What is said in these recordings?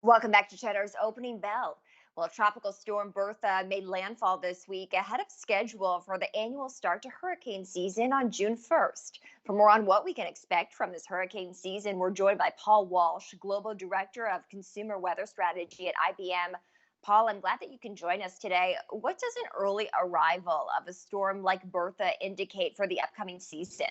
Welcome back to Cheddar's Opening Bell. Well, Tropical Storm Bertha made landfall this week ahead of schedule for the annual start to hurricane season on June 1st. For more on what we can expect from this hurricane season, we're joined by Paul Walsh, Global Director of Consumer Weather Strategy at IBM. Paul, I'm glad that you can join us today. What does an early arrival of a storm like Bertha indicate for the upcoming season?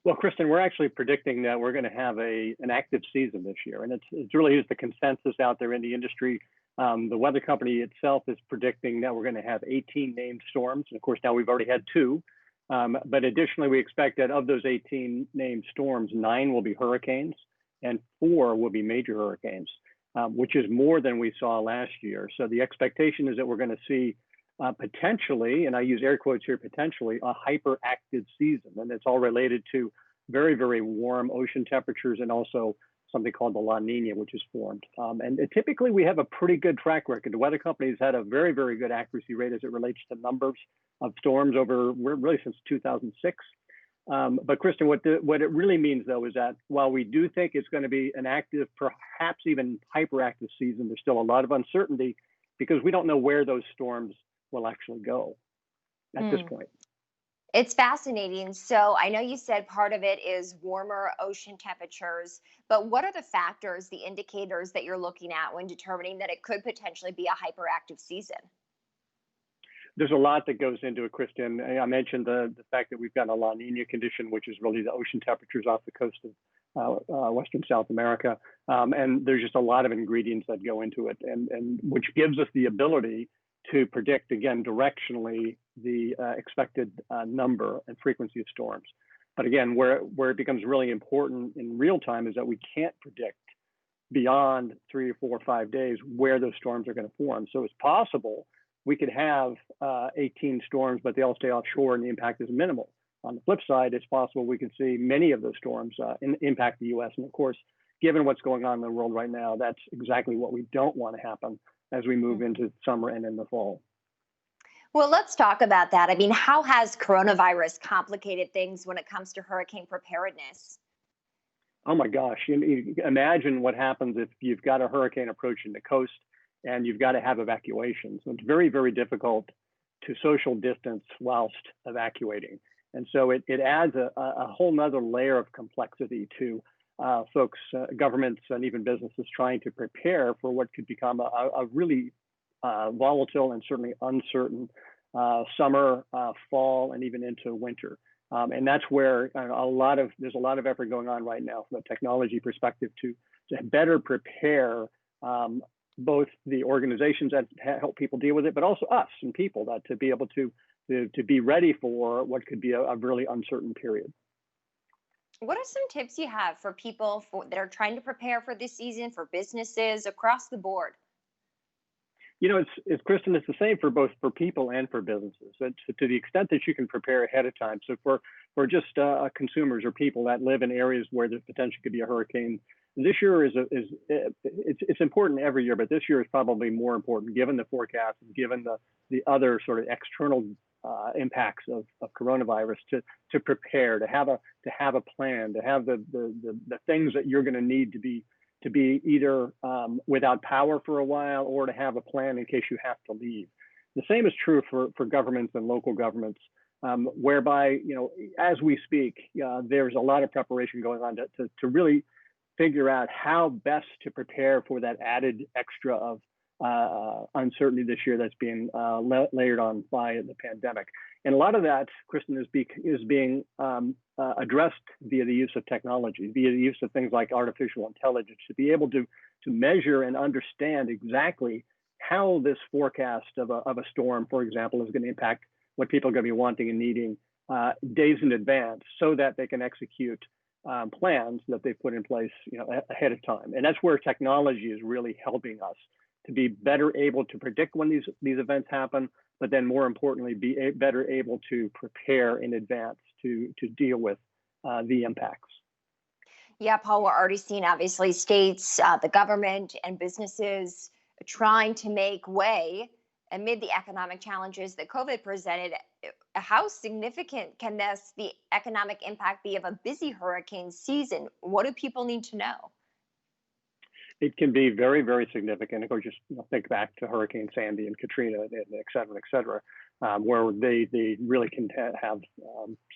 Well, Kristen, we're actually predicting that we're going to have an active season this year, and it's really is the consensus out there in the industry. The weather company itself is predicting that we're going to have 18 named storms, and of course now we've already had two. But additionally, we expect that of those 18 named storms, 9 will be hurricanes and 4 will be major hurricanes, which is more than we saw last year. So the expectation is that we're going to see potentially, and I use air quotes here, potentially a hyperactive season. And it's all related to very, very warm ocean temperatures and also something called the La Nina, which is formed. And typically we have a pretty good track record. The weather companies had a very, very good accuracy rate as it relates to numbers of storms over really since 2006. But Kristen, what it really means though is that while we do think it's going to be an active, perhaps even hyperactive season, there's still a lot of uncertainty because we don't know where those storms will actually go at this point. It's fascinating. So I know you said part of it is warmer ocean temperatures, but what are the factors, the indicators that you're looking at when determining that it could potentially be a hyperactive season? There's a lot that goes into it, Kristen. I mentioned the fact that we've got a La Nina condition, which is really the ocean temperatures off the coast of Western South America. And there's just a lot of ingredients that go into it, and which gives us the ability to predict, again, directionally the expected number and frequency of storms. But again, where it becomes really important in real time is that we can't predict beyond 3 or 4 or 5 days where those storms are going to form. So it's possible we could have 18 storms, but they all stay offshore and the impact is minimal. On the flip side, it's possible we could see many of those storms impact the U.S. And of course, given what's going on in the world right now, that's exactly what we don't want to happen as we move into summer and in the fall. Well, let's talk about that. I mean, how has coronavirus complicated things when it comes to hurricane preparedness? Oh my gosh, you imagine what happens if you've got a hurricane approaching the coast and you've got to have evacuations. So it's very, very difficult to social distance whilst evacuating. And so it adds a whole nother layer of complexity to folks, governments, and even businesses trying to prepare for what could become a really volatile and certainly uncertain summer, fall, and even into winter. And that's where there's a lot of effort going on right now from a technology perspective to better prepare both the organizations that help people deal with it, but also us and people that to be able to be ready for what could be a really uncertain period. What are some tips you have for people that are trying to prepare for this season, for businesses across the board? You know, it's Kristen, it's the same for both for people and for businesses. To the extent that you can prepare ahead of time. So for just consumers or people that live in areas where there potentially could be a hurricane, this year it's important every year, but this year is probably more important given the forecast and given the other sort of external impacts of coronavirus to prepare, to have a plan, to have the things that you're going to need to be either without power for a while or to have a plan in case you have to leave. The same is true for governments and local governments, whereby, you know, as we speak, there's a lot of preparation going on to really figure out how best to prepare for that added extra of uncertainty this year that's being layered on by the pandemic. And a lot of that, Kristen, is being addressed via the use of technology, via the use of things like artificial intelligence, to be able to measure and understand exactly how this forecast of a storm, for example, is going to impact what people are going to be wanting and needing days in advance, so that they can execute plans that they've put in place, you know, ahead of time. And that's where technology is really helping us to be better able to predict when these events happen, but then more importantly, be better able to prepare in advance to deal with the impacts. Yeah, Paul, we're already seeing obviously states, the government, and businesses trying to make way amid the economic challenges that COVID presented. How significant can the economic impact be of a busy hurricane season? What do people need to know? It can be very, very significant. Of course, just think back to Hurricane Sandy and Katrina, and et cetera, where they really can have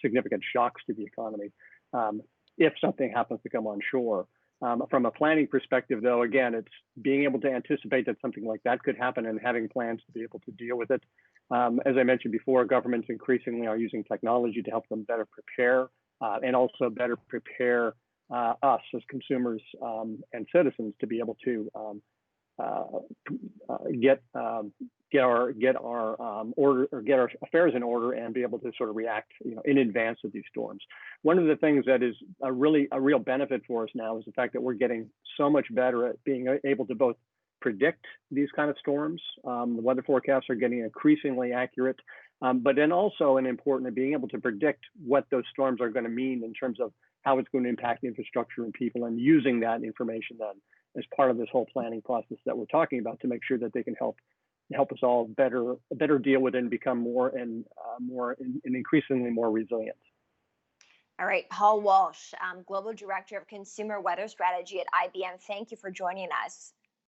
significant shocks to the economy um, if something happens to come on shore. From a planning perspective, though, again, it's being able to anticipate that something like that could happen and having plans to be able to deal with it. As I mentioned before, governments increasingly are using technology to help them better prepare and also better prepare us as consumers and citizens to be able to uh, get get our order or get our affairs in order and be able to sort of react, in advance of these storms. One of the things that is a real benefit for us now is the fact that we're getting so much better at being able to both predict these kind of storms. The weather forecasts are getting increasingly accurate, but then also, and important, being able to predict what those storms are going to mean in terms of how it's going to impact infrastructure and people, and using that information then as part of this whole planning process that we're talking about to make sure that they can help us all better deal with it and become more and increasingly more resilient. All right, Paul Walsh, Global Director of Consumer Weather Strategy at IBM. Thank you for joining us.